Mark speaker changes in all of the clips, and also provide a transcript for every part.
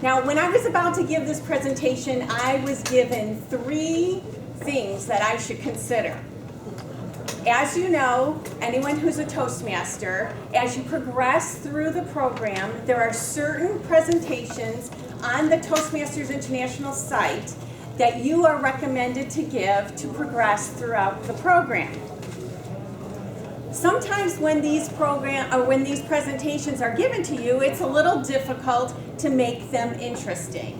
Speaker 1: Now, when I was about to give this presentation, I was given 3 things that I should consider. As you know, anyone who's a Toastmaster, as you progress through the program, there are certain presentations on the Toastmasters International site that you are recommended to give to progress throughout the program. Sometimes when these presentations are given to you, it's a little difficult to make them interesting.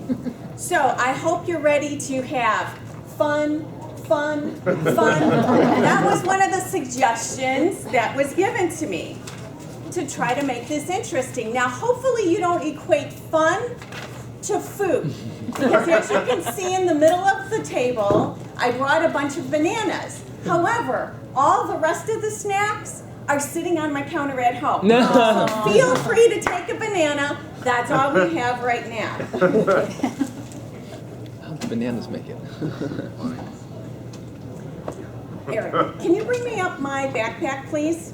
Speaker 1: So I hope you're ready to have fun. That was one of the suggestions that was given to me, to try to make this interesting. Now, hopefully you don't equate fun to food, because as you can see in the middle of the table, I brought a bunch of bananas. However, all the rest of the snacks are sitting on my counter at home.
Speaker 2: No.
Speaker 1: So feel free to take a banana. That's all we have right now.
Speaker 2: How'd the bananas make it?
Speaker 1: Eric, can you bring me up my backpack, please?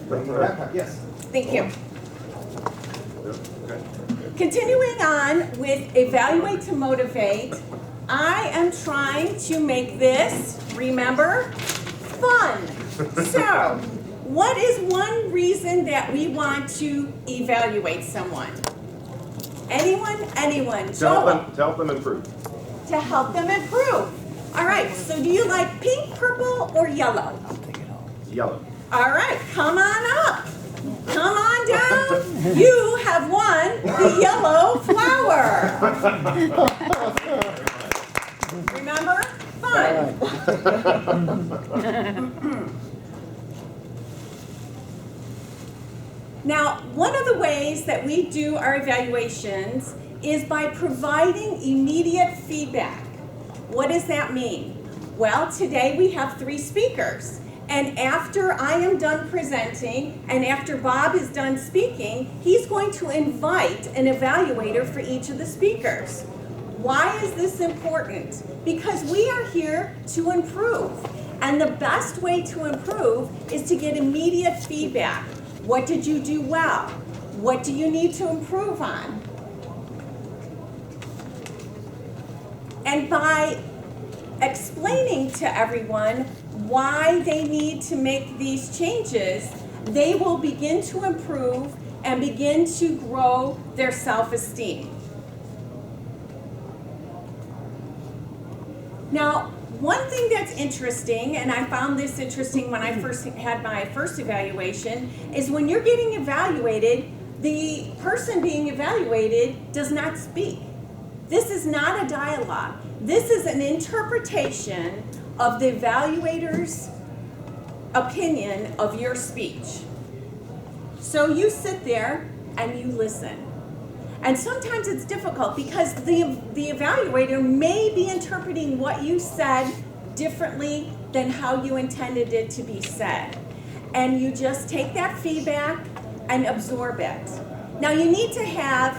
Speaker 3: Bring the backpack, yes.
Speaker 1: Thank you. Continuing on with Evaluate to Motivate, I am trying to make this, remember, fun. So, what is one reason that we want to evaluate someone? Anyone?
Speaker 3: To help them improve.
Speaker 1: To help them improve. All right, so do you like pink, purple, or yellow?
Speaker 3: Yellow.
Speaker 1: All right, come on up. Come on down. You have won the yellow flower. Remember? Fun. Now, one of the ways that we do our evaluations is by providing immediate feedback. What does that mean? Well, today we have 3 speakers. And after I am done presenting, and after Bob is done speaking, he's going to invite an evaluator for each of the speakers. Why is this important? Because we are here to improve. And the best way to improve is to get immediate feedback. What did you do well? What do you need to improve on? And by explaining to everyone why they need to make these changes, they will begin to improve and begin to grow their self-esteem. Now, one thing that's interesting, and I found this interesting when I first had my first evaluation, is when you're getting evaluated, the person being evaluated does not speak. This is not a dialogue. This is an interpretation of the evaluator's opinion of your speech. So you sit there and you listen. And sometimes it's difficult because the evaluator may be interpreting what you said differently than how you intended it to be said. And you just take that feedback and absorb it. Now you need to have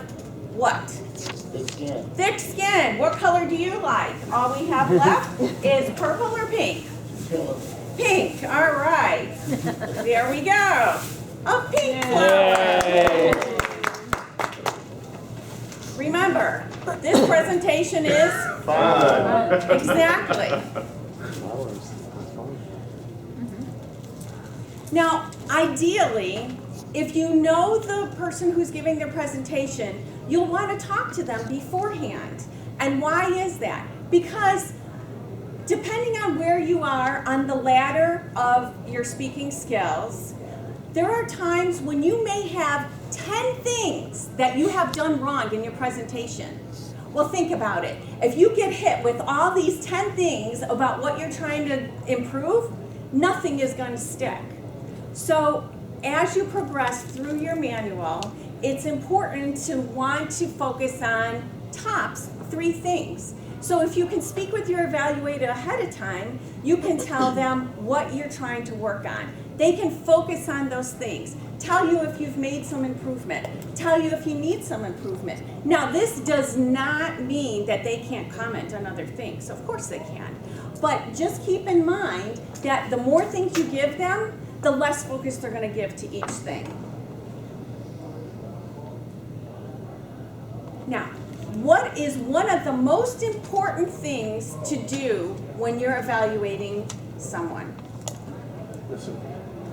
Speaker 1: what?
Speaker 4: Thick skin.
Speaker 1: Thick skin. What color do you like? All we have left is purple or pink? Pink. All right. There we go. A pink flower. Remember, this presentation is
Speaker 3: Fun.
Speaker 1: Exactly. Now, ideally, if you know the person who's giving their presentation, you'll want to talk to them beforehand. And why is that? Because depending on where you are on the ladder of your speaking skills, there are times when you may have 10 things that you have done wrong in your presentation. Well, think about it. If you get hit with all these 10 things about what you're trying to improve, nothing is going to stick. So as you progress through your manual, it's important to want to focus on tops 3 things. So if you can speak with your evaluator ahead of time, you can tell them what you're trying to work on. They can focus on those things. Tell you if you've made some improvement. Tell you if you need some improvement. Now, this does not mean that they can't comment on other things. Of course they can. But just keep in mind that the more things you give them, the less focus they're going to give to each thing. Now, what is one of the most important things to do when you're evaluating someone?
Speaker 3: Listen.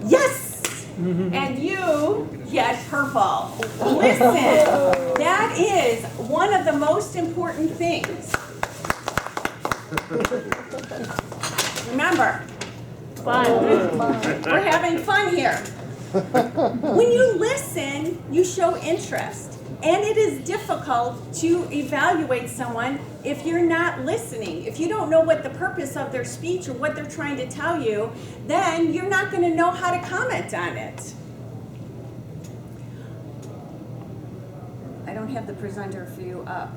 Speaker 1: Yes! And you get purple. Listen, that is one of the most important things. Remember, we're having fun here. When you listen, you show interest. And it is difficult to evaluate someone if you're not listening. If you don't know what the purpose of their speech or what they're trying to tell you, then you're not going to know how to comment on it. I don't have the presenter view up.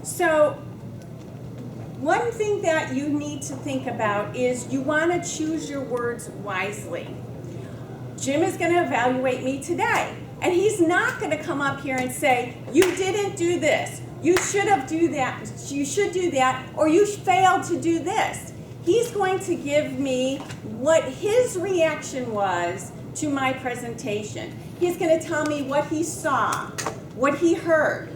Speaker 1: So, one thing that you need to think about is you want to choose your words wisely. Jim is going to evaluate me today, and he's not going to come up here and say, you didn't do this, you should do that, or you failed to do this. He's going to give me what his reaction was to my presentation. He's going to tell me what he saw, what he heard,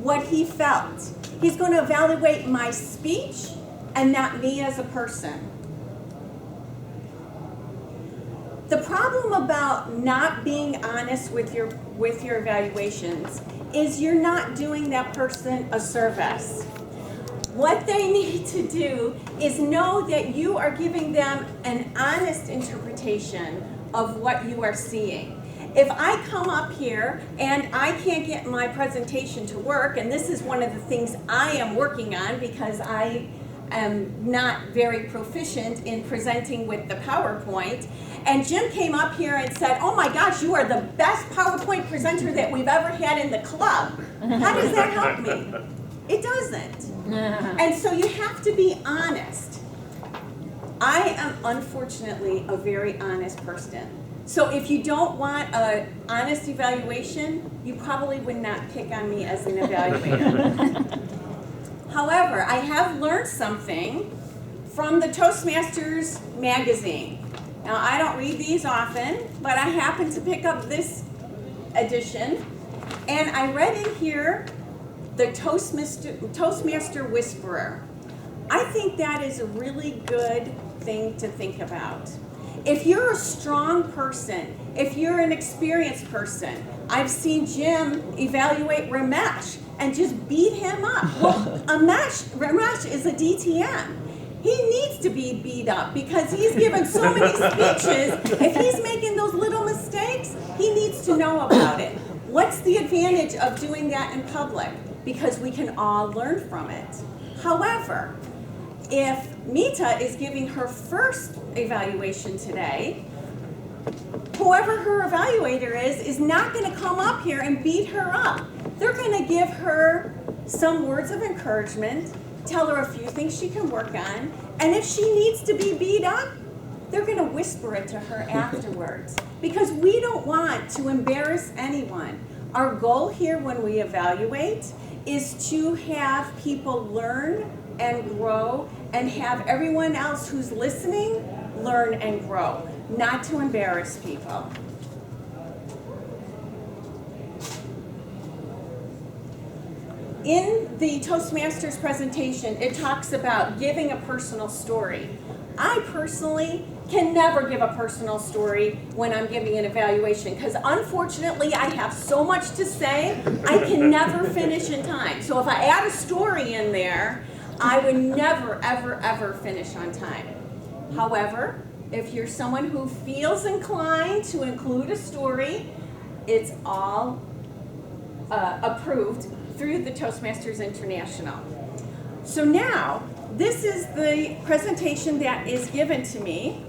Speaker 1: what he felt. He's going to evaluate my speech and not me as a person. The problem about not being honest with your evaluations is you're not doing that person a service. What they need to do is know that you are giving them an honest interpretation of what you are seeing. If I come up here and I can't get my presentation to work, and this is one of the things I am working on because I am not very proficient in presenting with the PowerPoint, and Jim came up here and said, oh my gosh, you are the best PowerPoint presenter that we've ever had in the club. How does that help me? It doesn't. And so you have to be honest. I am unfortunately a very honest person. So if you don't want an honest evaluation, you probably would not pick on me as an evaluator. However, I have learned something from the Toastmasters magazine. Now, I don't read these often, but I happened to pick up this edition, and I read in here the Toastmaster Whisperer. I think that is a really good thing to think about. If you're a strong person, if you're an experienced person, I've seen Jim evaluate Ramesh and just beat him up. Well, Ramesh is a DTM. He needs to be beat up because he's given so many speeches. If he's making those little mistakes, he needs to know about it. What's the advantage of doing that in public? Because we can all learn from it. However, if Mita is giving her first evaluation today, whoever her evaluator is not going to come up here and beat her up. They're going to give her some words of encouragement, tell her a few things she can work on, and if she needs to be beat up, they're going to whisper it to her afterwards. Because we don't want to embarrass anyone. Our goal here when we evaluate is to have people learn and grow and have everyone else who's listening learn and grow, not to embarrass people. In the Toastmasters presentation, it talks about giving a personal story. I personally can never give a personal story when I'm giving an evaluation because unfortunately I have so much to say, I can never finish in time. So if I add a story in there, I would never, ever, ever finish on time. However, if you're someone who feels inclined to include a story, it's all approved through the Toastmasters International. So now, this is the presentation that is given to me.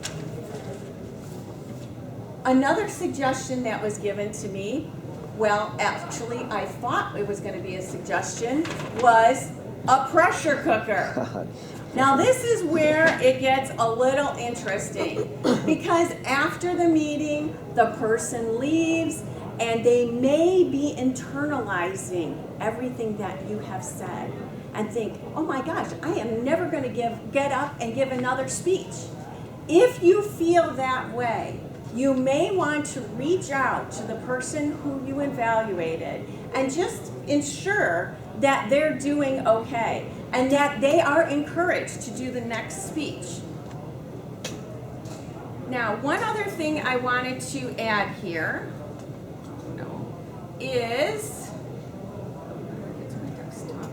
Speaker 1: Another suggestion that was given to me, well, actually, I thought it was going to be a suggestion, was a pressure cooker. Now, this is where it gets a little interesting because after the meeting, the person leaves and they may be internalizing everything that you have said and think, oh my gosh, I am never going to get up and give another speech. If you feel that way, you may want to reach out to the person who you evaluated and just ensure that they're doing okay and that they are encouraged to do the next speech. Now, one other thing I wanted to add here is, get to my desktop.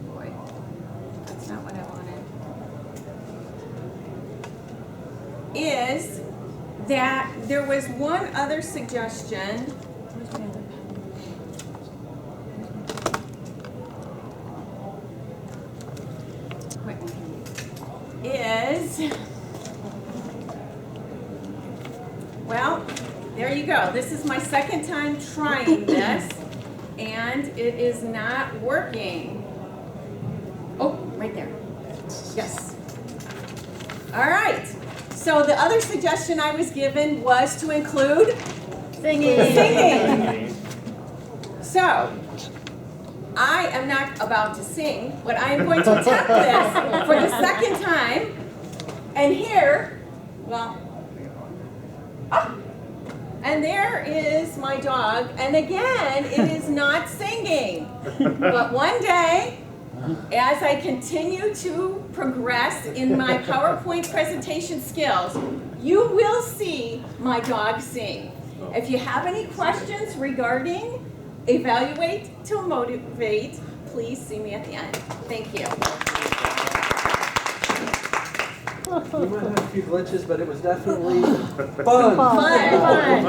Speaker 1: Boy, that's not what I wanted. Is that there was one other suggestion. Where's my other pen? Quick. Is, well, there you go. This is my second time trying this, and it is not working. Oh, right there. Yes. All right. So the other suggestion I was given was to include singing. So, I am not about to sing, but I am going to attempt this for the second time. And here, well, and there is my dog. And again, it is not singing. But one day, as I continue to progress in my PowerPoint presentation skills, you will see my dog sing. If you have any questions regarding Evaluate to Motivate, please see me at the end. Thank you.
Speaker 2: We might have a few glitches, but it was definitely fun.
Speaker 1: Fun.